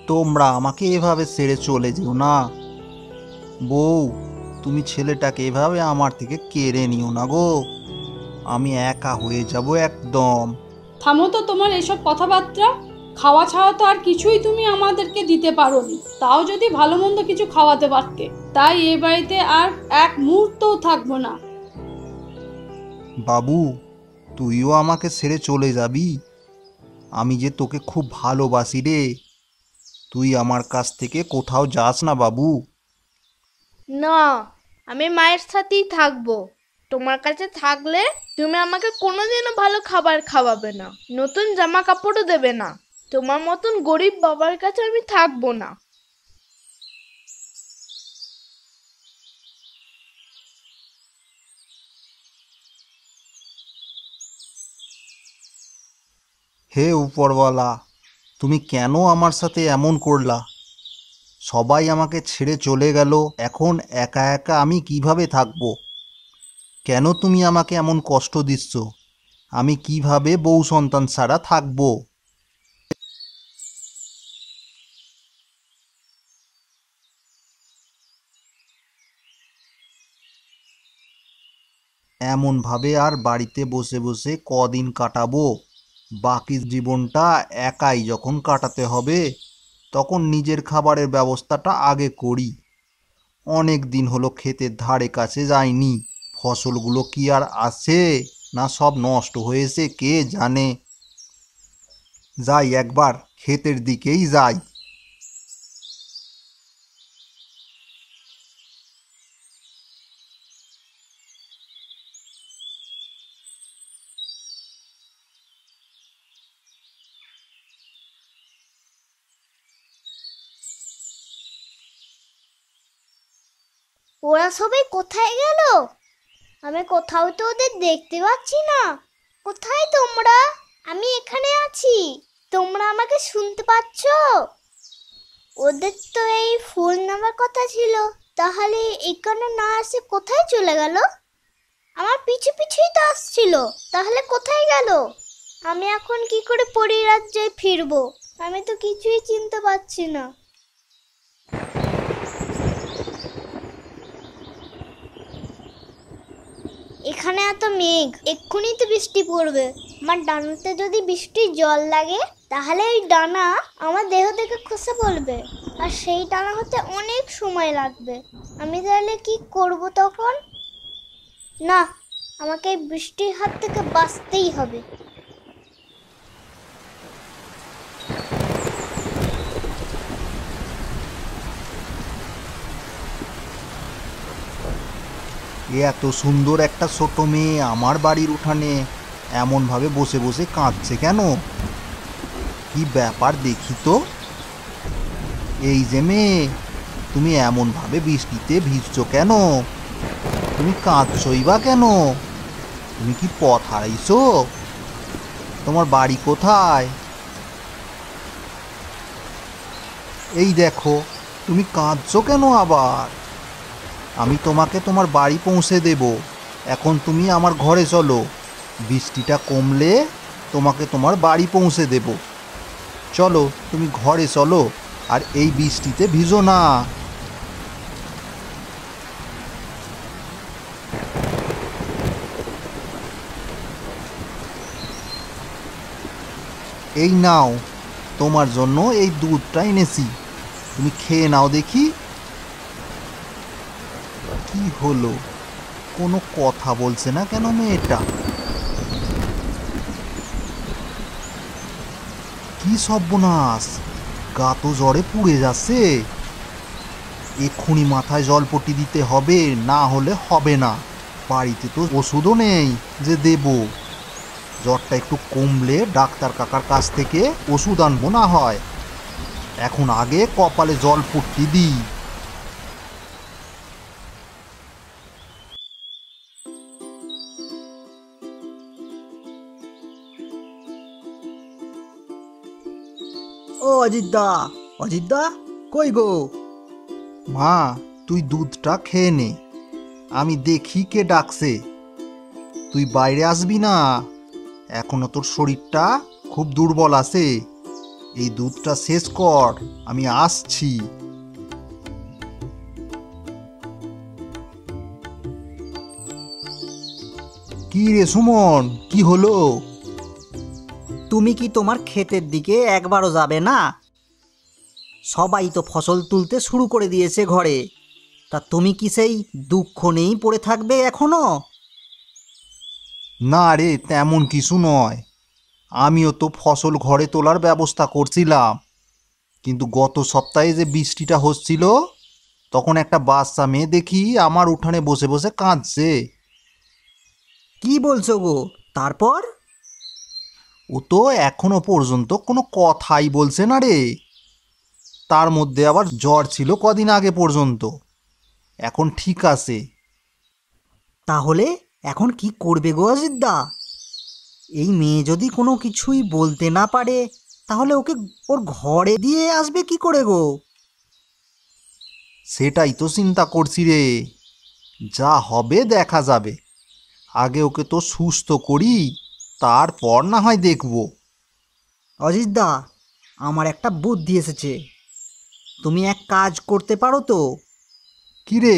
তোমরা আমাকে এভাবে ছেড়ে চলে যেও না। বউ, তুমি ছেলেটাকে এভাবে আমার থেকে কেড়ে নিও না গো, আমি একা হয়ে যাব একদম। থামো তো তোমার এসব কথাবার্তা। খাওয়া ছাড়া তো আর কিছুই তুমি আমাদেরকে দিতে পারোনি, তাও যদি ভালো মন্দ কিছু খাওয়াতে পারতে। তাই এ বাড়িতে আর এক মুহূর্তও থাকবো না। বাবু, তুইও আমাকে ছেড়ে চলে যাবি? আমি যে তোকে খুব ভালোবাসি রে, তুই আমার কাছ থেকে কোথাও যাস না বাবু। না, আমি মায়ের সাথেই থাকবো। তোমার কাছে থাকলে তুমি আমাকে কোনোদিনও ভালো খাবার খাওয়াবে না, নতুন জামা কাপড়ও দেবে না। তোমার মতন গরিব বাবার কাছে আমি থাকবো না। হে উপরওয়ালা, তুমি কেন আমার সাথে এমন করলা? সবাই আমাকে ছেড়ে চলে গেল, এখন একা একা আমি কিভাবে থাকব? কেন তুমি আমাকে এমন কষ্ট দিচ্ছ? আমি কিভাবে বউ সন্তান ছাড়া থাকব? এমনভাবে আর বাড়িতে বসে বসে কদিন কাটাবো? বাকি জীবনটা একাই যখন কাটাতে হবে, তখন নিজের খাবারের ব্যবস্থাটা আগে করি। অনেক দিন হলো ক্ষেতের ধারে কাছে যাইনি। ফসলগুলো কি আর আছে, না সব নষ্ট হয়েছে কে জানে। যাই একবার ক্ষেতের দিকেই যাই। ওরা সবাই কোথায় গেল? আমি কোথাও তো ওদের দেখতে পাচ্ছি না। কোথায় তোমরা? আমি এখানে আছি, তোমরা আমাকে শুনতে পাচ্ছ? ওদের তো এই ফুল নেওয়ার কথা ছিল, তাহলে এখানে না আসে কোথায় চলে গেল? আমার পিছু পিছুই তো আসছিল, তাহলে কোথায় গেল? আমি এখন কি করে পরিরাজ্যে ফিরবো? আমি তো কিছুই চিনতে পারছি না। এখানে এত মেঘ, এক্ষুনি তো বৃষ্টি পড়বে। আমার ডানাতে যদি বৃষ্টির জল লাগে, তাহলে এই ডানা আমার দেহ থেকে খসে পড়বে, আর সেই ডানা হতে অনেক সময় লাগবে। আমি তাহলে কি করব তখন? না, আমাকে এই বৃষ্টির হাত থেকে বাঁচতেই হবে। এত সুন্দর একটা ছোট মেয়ে আমার বাড়ির উঠানে এমনভাবে বসে বসে কাঁদছে কেন? কি ব্যাপার দেখি তো। এই যে মেয়ে, তুমি এমনভাবে বৃষ্টিতে ভিজছো কেন? তুমি কাঁদছই বা কেন? তুমি কি পথ হারাইছো? তোমার বাড়ি কোথায়? এই দেখো, তুমি কাঁদছো কেন আবার? আমি তোমাকে তোমার বাড়ি পৌঁছে দেব। এখন তুমি আমার ঘরে চলো, বৃষ্টিটা কমলে তোমাকে তোমার বাড়ি পৌঁছে দেব। চলো, তুমি ঘরে চলো, আর এই বৃষ্টিতে ভিজো না। এই নাও, তোমার জন্য এই দুধটা এনেছি, তুমি খেয়ে নাও দেখি। কি হলো, কোনো কথা বলছে না কেন মেয়েটা? কি সর্বনাশ, গা তো জ্বরে পুড়ে যাচ্ছে। এক্ষুনি মাথায় জলপট্টি দিতে হবে, না হলে হবে না। বাড়িতে তো ওষুধও নেই যে দেব। জ্বরটা একটু কমলে ডাক্তার কাকার কাছ থেকে ওষুধ আনবো না হয়। এখন আগে কপালে জলপট্টি দিই। ও অজিতদা, অজিতদা কই গো? মা, তুই দুধটা খেয়ে নে, আমি দেখি কে ডাকছে। তুই বাইরে আসবি না, এখনো তোর শরীরটা খুব দুর্বল আছে। এই দুধটা শেষ কর, আমি আসছি। কি রে সুমন, কি হলো? তুমি কি তোমার ক্ষেতের দিকে একবারও যাবে না? সবাই তো ফসল তুলতে শুরু করে দিয়েছে ঘরে, তা তুমি কি সেই দুঃখ নেই পড়ে থাকবে এখনো? না রে, তেমন কিছু নয়। আমিও তো ফসল ঘরে তোলার ব্যবস্থা করছিলাম, কিন্তু গত সপ্তাহে যে বৃষ্টিটা হচ্ছিল তখন একটা বাচ্চা মেয়ে দেখি আমার উঠানে বসে বসে কাঁদছে। কি বলছো গো? তারপর? ও তো এখনো পর্যন্ত কোনো কথাই বলছে না রে। তার মধ্যে আবার জ্বর ছিল কদিন আগে পর্যন্ত, এখন ঠিক আছে। তাহলে এখন কি করবে গো অজিতদা? এই মেয়ে যদি কোনো কিছুই বলতে না পারে তাহলে ওকে ওর ঘরে দিয়ে আসবে কি করে গো? সেটাই তো চিন্তা করছি রে। যা হবে দেখা যাবে, আগে ওকে তো সুস্থ করি, তারপর না হয় দেখব। অজিতদা, আমার একটা বুদ্ধি এসেছে। তুমি এক কাজ করতে পারো তো? কি রে?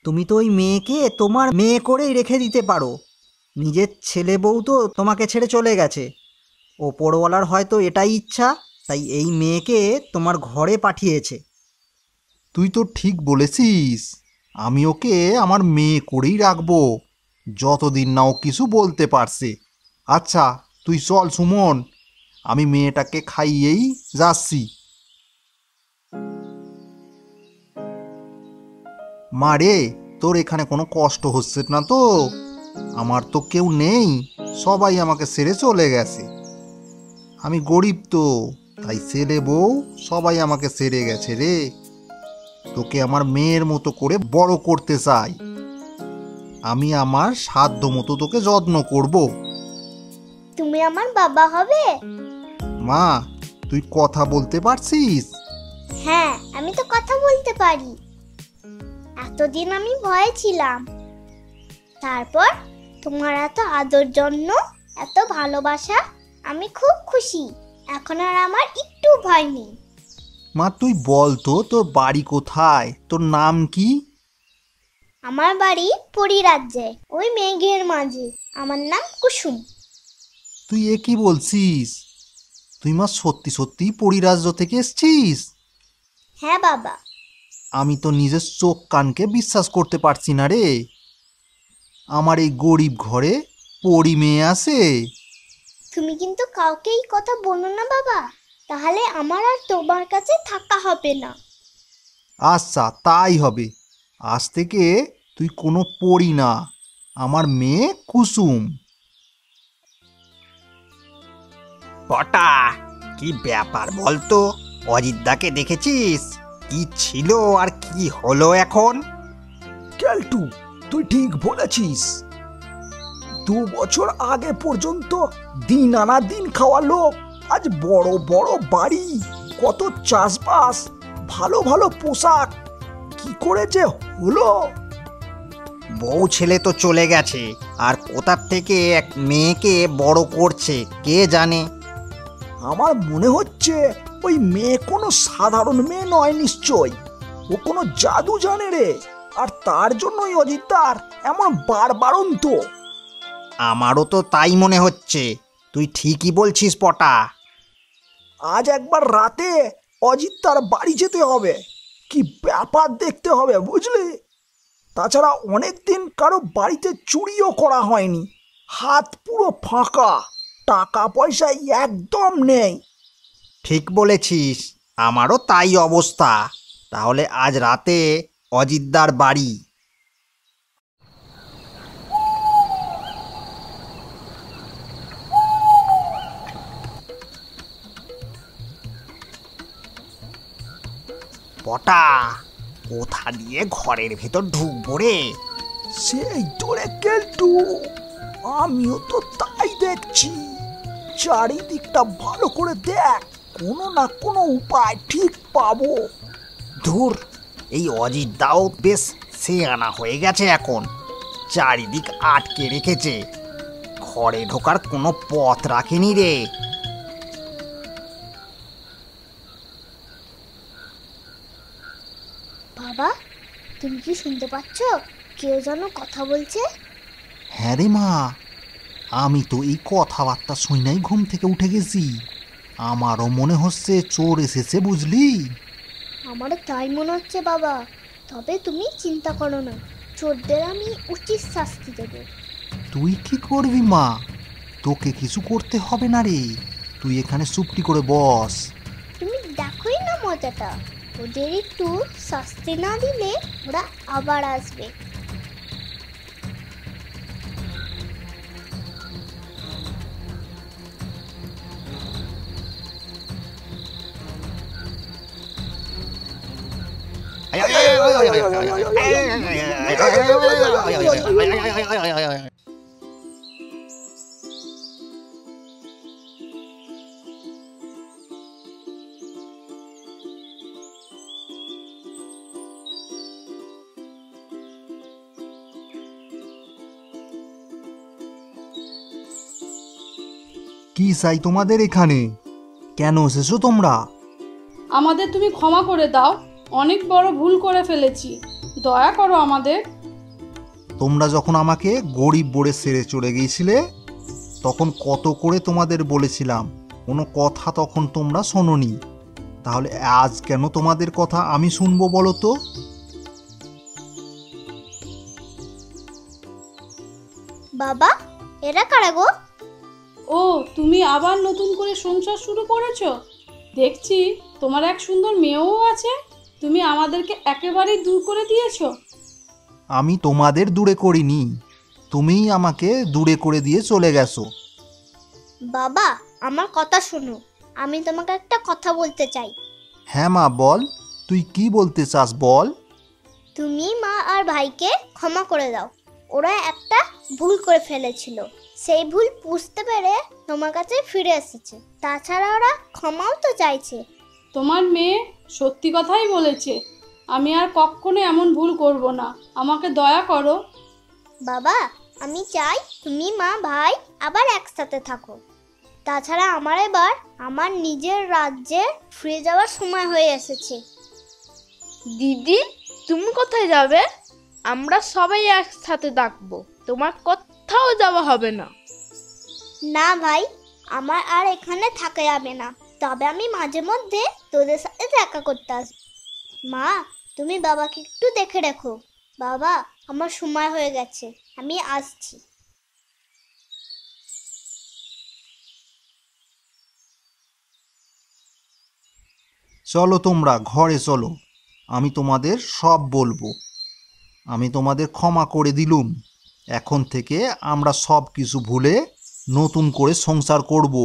তুমি তো ওই মেয়েকে তোমার মেয়ে করেই রেখে দিতে পারো। নিজের ছেলে বউ তো তোমাকে ছেড়ে চলে গেছে, ওপরওয়ালার হয়তো এটাই ইচ্ছা, তাই এই মেয়েকে তোমার ঘরে পাঠিয়েছে। তুই তো ঠিক বলেছিস, আমি ওকে আমার মেয়ে করেই রাখবো, যতদিন না ও কিছু বলতে পারছে। আচ্ছা তুই চল সুমন, আমি মেয়েটাকে খাইয়েই যাচ্ছি। মা রে, তোর এখানে কোনো কষ্ট হচ্ছে না তো? আমার তো কেউ নেই, সবাই আমাকে ছেড়ে চলে গেছে। আমি গরিব তো, তাই ছেলে বউ সবাই আমাকে ছেড়ে গেছে রে। তোকে আমার মেয়ের মতো করে বড় করতে চাই। আমি আমার সাধ্য মতো তোকে যত্ন করব। তুমি আমার বাবা হবে? মা, তুই কথা বলতে পারছিস? হ্যাঁ, আমি তো কথা বলতে পারি। এতদিন আমি ভয়ে ছিলাম, তারপর তোমার এত আদর জন্য, এত ভালোবাসা, আমি খুব খুশি। এখন আর আমার একটু ভয় নেই। মা তুই বল তো, তোর বাড়ি কোথায়? তোর নাম কি? আমার বাড়ি পরিরাজ্যে, ওই মেঘের মাঝে। আমার নাম কুসুম। তুই এ কি বলছিস? তুই মা সত্যি সত্যি পরিরাজ্য থেকে এসছিস? হ্যাঁ বাবা। আমি তো নিজের চোখ কানকে বিশ্বাস করতে পারছি না রে। আমার এই গরিব ঘরে পরি মেয়ে আছে। তুমি কিন্তু কাউকে এই কথা বলো না বাবা, তাহলে আমার আর তোমার কাছে থাকা হবে না। আচ্ছা তাই হবে, আজ থেকে তুই কোনো পরি না, আমার মেয়ে কুসুম। পটা, কি ব্যাপার বলতো? অজিতদাকে দেখেছিস? কি ছিল আর কি হলো এখন? ক্যালটু, তুই ঠিক বলেছিস। 2 বছর আগে পর্যন্ত দিন আনা দিন খাওয়া লোক, আজ বড় বড় বাড়ি, কত চাষবাস, ভালো ভালো পোশাক, কি করে যে হলো? বউ ছেলে তো চলে গেছে, আর কোথার থেকে এক মেয়েকে বড় করছে কে জানে। আমার মনে হচ্ছে ওই মেয়ে কোনো সাধারণ মেয়ে নয় নিশ্চয়, ও কোনো জাদু জানে রে। আর তার জন্যই অজিতদার এমন বাড়বাড়ন্ত। আমারও তো তাই মনে হচ্ছে। তুই ঠিকই বলছিস পটা। আজ একবার রাতে অজিতদার বাড়ি যেতে হবে, কি ব্যাপার দেখতে হবে বুঝলি। তাছাড়া অনেকদিন কারো বাড়িতে চুরিও করা হয়নি, হাত পুরো ফাঁকা, টাকা পয়সা একদম নেই। ঠিক বলেছিস, আমারও তাই অবস্থা। তাহলে আজ রাতে অজিতদার বাড়ি। পটা, কোথা দিয়ে ঘরের ভেতর ঢুকবো রে? সেই তোরে কেলটু, আমিও তো তাই দেখছি। চারিদিকটা ভালো করে দেখ, কোনো না কোনো উপায় ঠিক পাবো। ধুর, এই অজিতদাও বেশ সেয়ানা হয়ে গেছে এখন, চারিদিক আটকে রেখেছে। ঘরে ঢোকার কোনো পথ রাখেনি রে। বাবা, তুমি কি শুনতে পাচ্ছ? কেউ যেন কথা বলছে। হ্যাঁ রে মা, আমি তো এই কথাবার্তা শুনেই ঘুম থেকে উঠে গেছি। আমারও মনে হচ্ছে চোর এসেছে, বুঝলি। আমারও তাই মনে হচ্ছে বাবা। তবে তুমি চিন্তা করো না, চোরদের আমি উচিত শাস্তি দেবো। তুই কি করবি মা? তোকে কিছু করতে হবে না রে, তুই এখানে চুপটি করে বস। তুমি দেখোই না মজাটা, ওদের একটু শাস্তি না দিলে ওরা আবার আসবে। কি চাই তোমাদের এখানে? কেন এসেছো তোমরা? আমাদের তুমি ক্ষমা করে দাও, অনেক বড় ভুল করে ফেলেছি, দয়া করো আমাদের। তোমরা যখন আমাকে গরিব বলে ছেড়ে চলে গিয়েছিলে, তখন কত করে তোমাদের বলেছিলাম, কোনো কথা তখন তোমরা শোনোনি। তাহলে আজ কেন তোমাদের কথা আমি শুনবো বলো তো? বাবা, এরা কারা গো? ও, তুমি আবার নতুন করে সংসার শুরু করেছো? দেখছি তোমার এক সুন্দর মেয়েও আছে। তুমি আমাদেরকে একেবারেই দূর করে দিয়েছো। আমি তোমাদের দূরে করিনি, তুমিই আমাকে দূরে করে দিয়ে চলে গেছো। বাবা, আমার কথা শোনো, আমি তোমাকে একটা কথা বলতে চাই। হ্যাঁ মা, বল, তুই কি বলতে চাস বল। তুমি মা আর ভাইকে ক্ষমা করে দাও। ওরা একটা ভুল করে ফেলেছিল, সেই ভুল বুঝতে পেরে তোমার কাছে ফিরে এসেছে। তাছাড়া ওরা ক্ষমাও তো চাইছে। তোমার মেয়ে সত্যি কথাই বলেছে। আমি আর কখনো এমন ভুল করব না, আমাকে দয়া করো। বাবা, আমি চাই তুমি মা ভাই আবার একসাথে থাকো। তাছাড়া আমার এবার আমার নিজের রাজ্যে ফিরে যাওয়ার সময় হয়ে এসেছে। দিদি, তুমি কোথায় যাবে? আমরা সবাই একসাথে থাকবো, তোমার কোথাও যাওয়া হবে না। না ভাই, আমার আর এখানে থাকা যাবে না। তবে আমি মাঝে মধ্যে তোদের সাথে দেখা করতে আসবো। মা, তুমি বাবাকে একটু দেখে রেখো। বাবা, আমার সময় হয়ে গেছে, আমি আসছি। চলো তোমরা ঘরে চলো, আমি তোমাদের সব বলবো। আমি তোমাদের ক্ষমা করে দিলুম। এখন থেকে আমরা সব কিছু ভুলে নতুন করে সংসার করব।